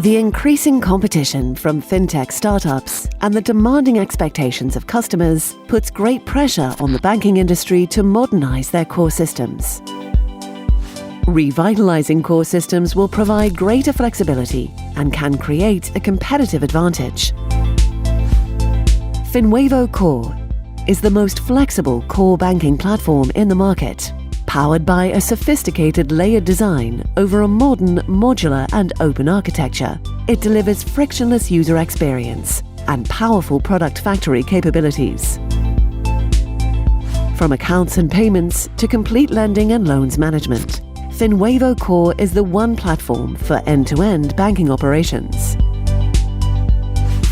The increasing competition from fintech startups and the demanding expectations of customers puts great pressure on the banking industry to modernize their core systems. Revitalizing core systems will provide greater flexibility and can create a competitive advantage. Finwavo Core is the most flexible core banking platform in the market, powered by a sophisticated layered design over a modern, modular and open architecture. It delivers frictionless user experience and powerful product factory capabilities. From accounts and payments to complete lending and loans management, Finwavo Core is the one platform for end-to-end banking operations.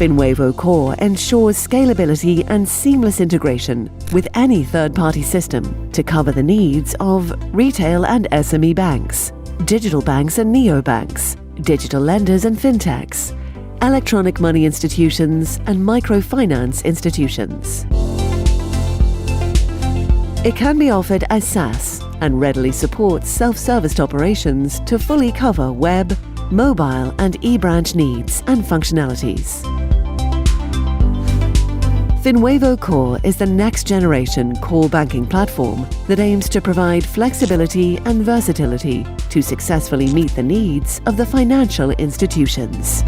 Finwavo Core ensures scalability and seamless integration with any third-party system to cover the needs of retail and SME banks, digital banks and neobanks, digital lenders and fintechs, electronic money institutions and microfinance institutions. It can be offered as SaaS and readily supports self-serviced operations to fully cover web, mobile and e-branch needs and functionalities. Finwavo Core is the next-generation core banking platform that aims to provide flexibility and versatility to successfully meet the needs of the financial institutions.